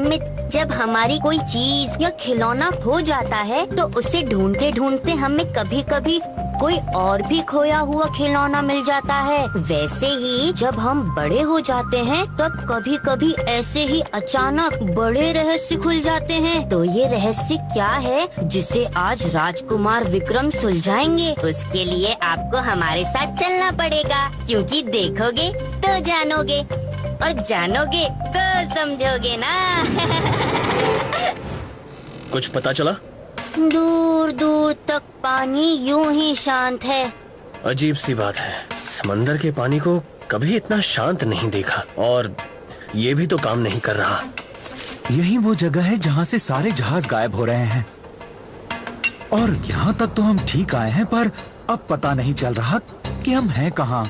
में जब हमारी कोई चीज या खिलौना खो जाता है तो उसे ढूंढते ढूंढते हमें कभी कभी कोई और भी खोया हुआ खिलौना मिल जाता है। वैसे ही जब हम बड़े हो जाते हैं तब कभी कभी ऐसे ही अचानक बड़े रहस्य खुल जाते हैं। तो ये रहस्य क्या है जिसे आज राजकुमार विक्रम सुलझाएंगे? उसके लिए आपको हमारे साथ चलना पड़ेगा, क्योंकि देखोगे तो जानोगे और जानोगे तो समझोगे ना। कुछ पता चला? दूर दूर तक पानी यूं ही शांत है। अजीब सी बात है, समंदर के पानी को कभी इतना शांत नहीं देखा, और ये भी तो काम नहीं कर रहा। यही वो जगह है जहाँ से सारे जहाज गायब हो रहे हैं, और यहाँ तक तो हम ठीक आए हैं, पर अब पता नहीं चल रहा कि हम हैं कहाँ।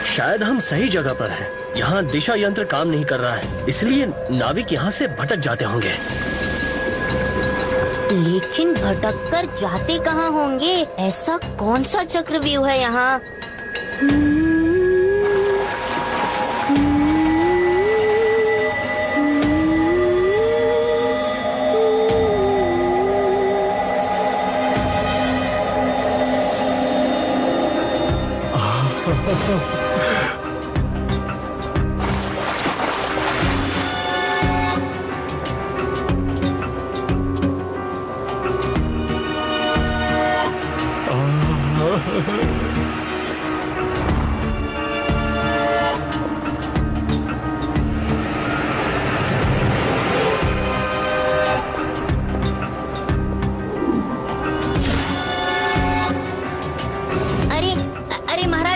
शायद हम सही जगह पर हैं। यहाँ दिशा यंत्र काम नहीं कर रहा है, इसलिए नाविक यहाँ से भटक जाते होंगे। लेकिन भटक कर जाते कहाँ होंगे? ऐसा कौन सा चक्रव्यूह है यहाँ?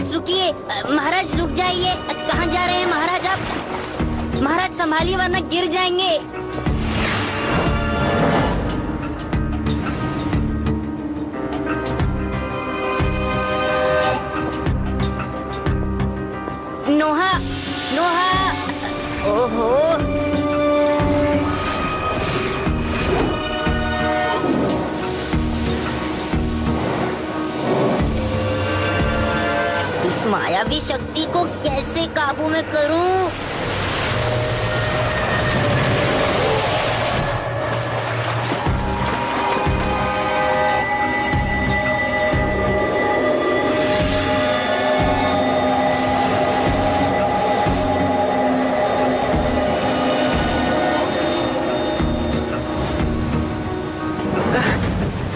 रुकिए महाराज, रुक जाइए। कहाँ जा रहे हैं महाराज आप? महाराज संभालिए वरना गिर जाएंगे। नोहा, नोहा, ओहो। इस मायावी शक्ति को कैसे काबू में करूं?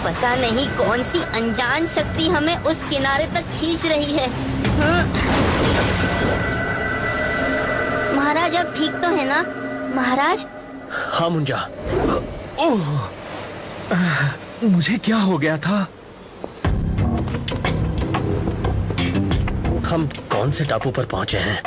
पता नहीं कौन सी अनजान शक्ति हमें उस किनारे तक खींच रही है। महाराज अब ठीक तो है ना महाराज? हाँ मुंजा। ओह, मुझे क्या हो गया था? हम कौन से टापू पर पहुँचे हैं?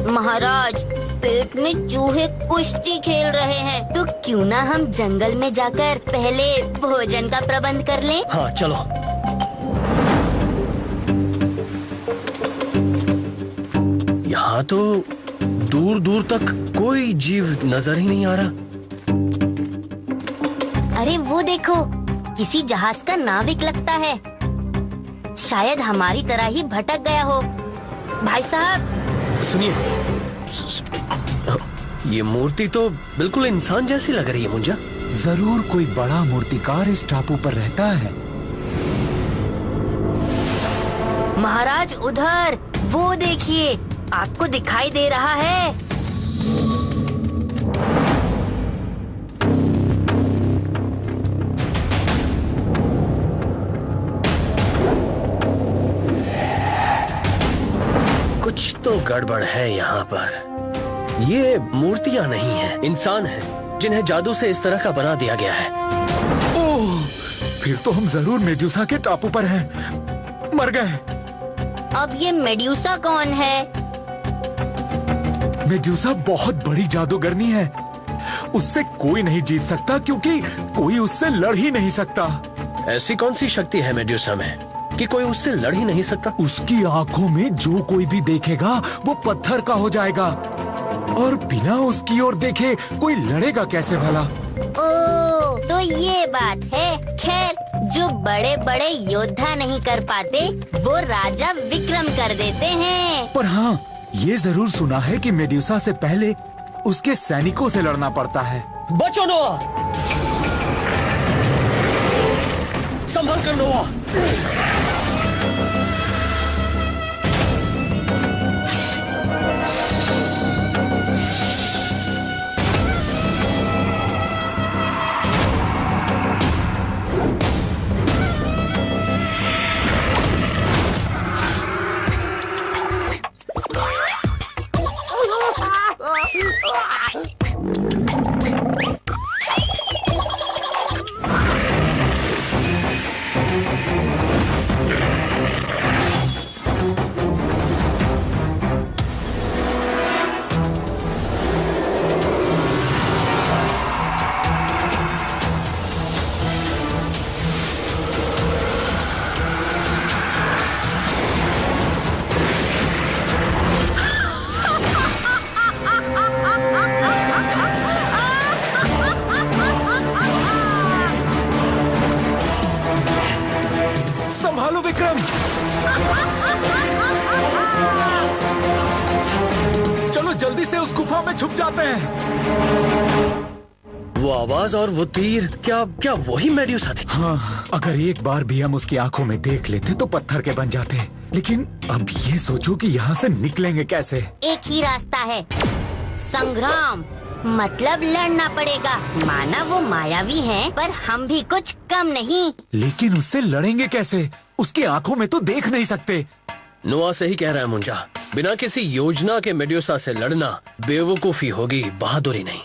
महाराज पेट में चूहे कुश्ती खेल रहे हैं, तो क्यों ना हम जंगल में जाकर पहले भोजन का प्रबंध कर लें? हाँ चलो। यहाँ तो दूर दूर तक कोई जीव नजर ही नहीं आ रहा। अरे वो देखो, किसी जहाज का नाविक लगता है। शायद हमारी तरह ही भटक गया हो। भाई साहब सुनिए, ये मूर्ति तो बिल्कुल इंसान जैसी लग रही है मुंजा। जरूर कोई बड़ा मूर्तिकार इस टापू पर रहता है। महाराज उधर वो देखिए, आपको दिखाई दे रहा है? कुछ तो गड़बड़ है यहाँ पर। ये मूर्तियाँ नहीं हैं, इंसान हैं, जिन्हें जादू से इस तरह का बना दिया गया है। ओह, फिर तो हम जरूर मेडुसा के टापू पर हैं। मर गए। अब ये मेडुसा कौन है? मेडुसा बहुत बड़ी जादूगरनी है। उससे कोई नहीं जीत सकता, क्योंकि कोई उससे लड़ ही नहीं सकता। ऐसी कौन सी शक्ति है मेडुसा में कि कोई उससे लड़ ही नहीं सकता? उसकी आंखों में जो कोई भी देखेगा वो पत्थर का हो जाएगा, और बिना उसकी ओर देखे कोई लड़ेगा कैसे भला? ओह, तो ये बात है। खैर, जो बड़े बड़े योद्धा नहीं कर पाते वो राजा विक्रम कर देते हैं। पर हाँ, ये जरूर सुना है कि मेडुसा से पहले उसके सैनिकों से लड़ना पड़ता है। बचो नोआ, संभल कर नोआ। संभालो विक्रम। चलो जल्दी से उस गुफा में छुप जाते हैं। वो आवाज और वो तीर, क्या क्या वही मेड्यूसा थी? हाँ, अगर एक बार भी हम उसकी आंखों में देख लेते तो पत्थर के बन जाते। लेकिन अब ये सोचो कि यहाँ से निकलेंगे कैसे? एक ही रास्ता है, संग्राम। मतलब लड़ना पड़ेगा। माना वो मायावी हैं, पर हम भी कुछ कम नहीं। लेकिन उससे लड़ेंगे कैसे? उसकी आंखों में तो देख नहीं सकते। नोआ सही कह रहा है मुंजा, बिना किसी योजना के मेड्यूसा से लड़ना बेवकूफी होगी, बहादुरी नहीं।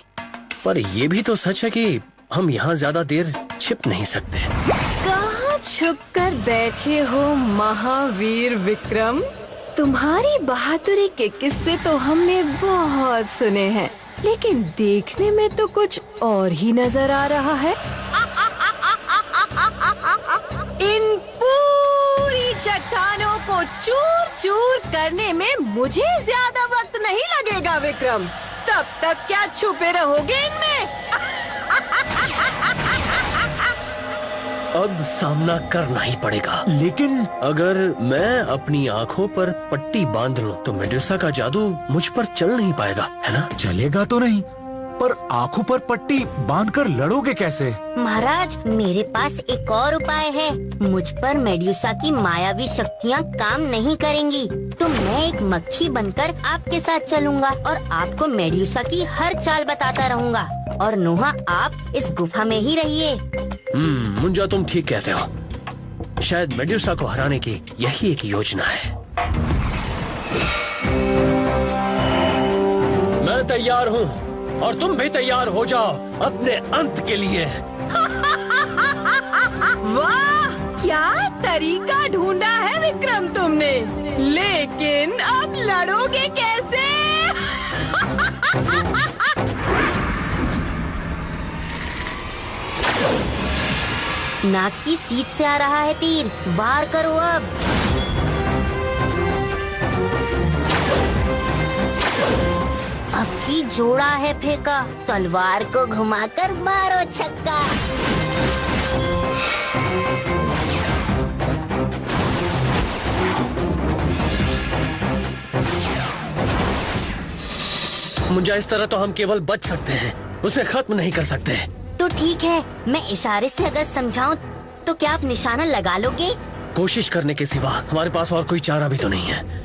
पर ये भी तो सच है कि हम यहाँ ज्यादा देर छिप नहीं सकते। कहाँ छुप कर बैठे हो महावीर विक्रम? तुम्हारी बहादुरी के किस्से तो हमने बहुत सुने हैं, लेकिन देखने में तो कुछ और ही नजर आ रहा है। इन पूरी चट्टानों को चूर चूर करने में मुझे ज्यादा वक्त नहीं लगेगा विक्रम। तब तक क्या छुपे रहोगे इनमें? अब सामना करना ही पड़ेगा। लेकिन अगर मैं अपनी आंखों पर पट्टी बांध लूं तो मेड्यूसा का जादू मुझ पर चल नहीं पाएगा, है ना? चलेगा तो नहीं, पर आंखों पर पट्टी बांधकर लड़ोगे कैसे? महाराज, मेरे पास एक और उपाय है। मुझ पर मेड्यूसा की मायावी शक्तियाँ काम नहीं करेंगी, तो मैं एक मक्खी बनकर आपके साथ चलूंगा और आपको मेड्यूसा की हर चाल बताता रहूंगा। और नोहा, आप इस गुफा में ही रहिए। मुंजा, तुम ठीक कहते हो। शायद मेड्यूसा को हराने की यही एक योजना है। मैं तैयार हूँ और तुम भी तैयार हो जाओ अपने अंत के लिए। वाह, क्या तरीका ढूंढा है विक्रम तुमने। लेकिन अब लड़ोगे कैसे? नाक की सीट से आ रहा है तीर, वार करो अब। अब की जोड़ा है फेंका, तलवार को घुमाकर मारो छक्का। मुंजा, इस तरह तो हम केवल बच सकते हैं, उसे खत्म नहीं कर सकते। तो ठीक है, मैं इशारे से अगर समझाऊं तो क्या आप निशाना लगा लोगे? कोशिश करने के सिवा हमारे पास और कोई चारा भी तो नहीं है।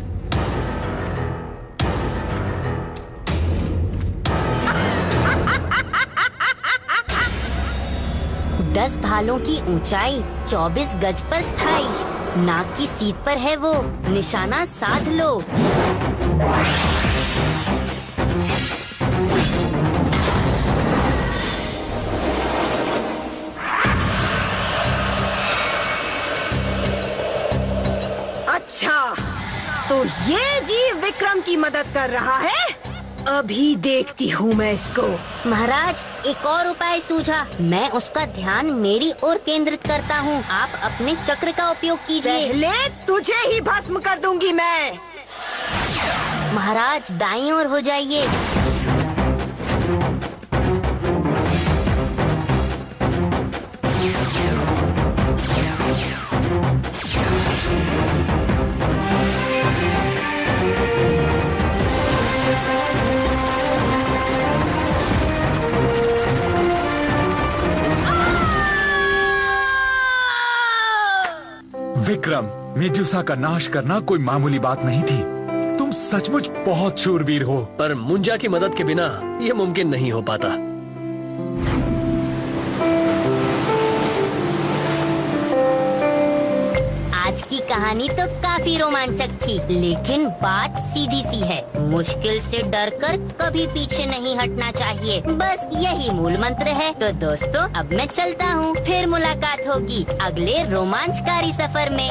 दस भालों की ऊंचाई, 24 गज पर स्थायी। नाक की सीट पर है वो, निशाना साध लो। अच्छा, तो ये जीव विक्रम की मदद कर रहा है। अभी देखती हूँ मैं इसको। महाराज, एक और उपाय सूझा। मैं उसका ध्यान मेरी ओर केंद्रित करता हूँ। आप अपने चक्र का उपयोग कीजिए। पहले तुझे ही भस्म कर दूंगी मैं। महाराज, दाईं ओर हो जाइए। विक्रम, मेडुसा का नाश करना कोई मामूली बात नहीं थी। तुम सचमुच बहुत शूरवीर हो। पर मुंजा की मदद के बिना यह मुमकिन नहीं हो पाता। आज की कहानी तो काफी रोमांचक थी, लेकिन बात सीधी सी है, मुश्किल से डरकर कभी पीछे नहीं हटना चाहिए। बस यही मूल मंत्र है। तो दोस्तों, अब मैं चलता हूँ, फिर मुलाकात होगी अगले रोमांचकारी सफर में।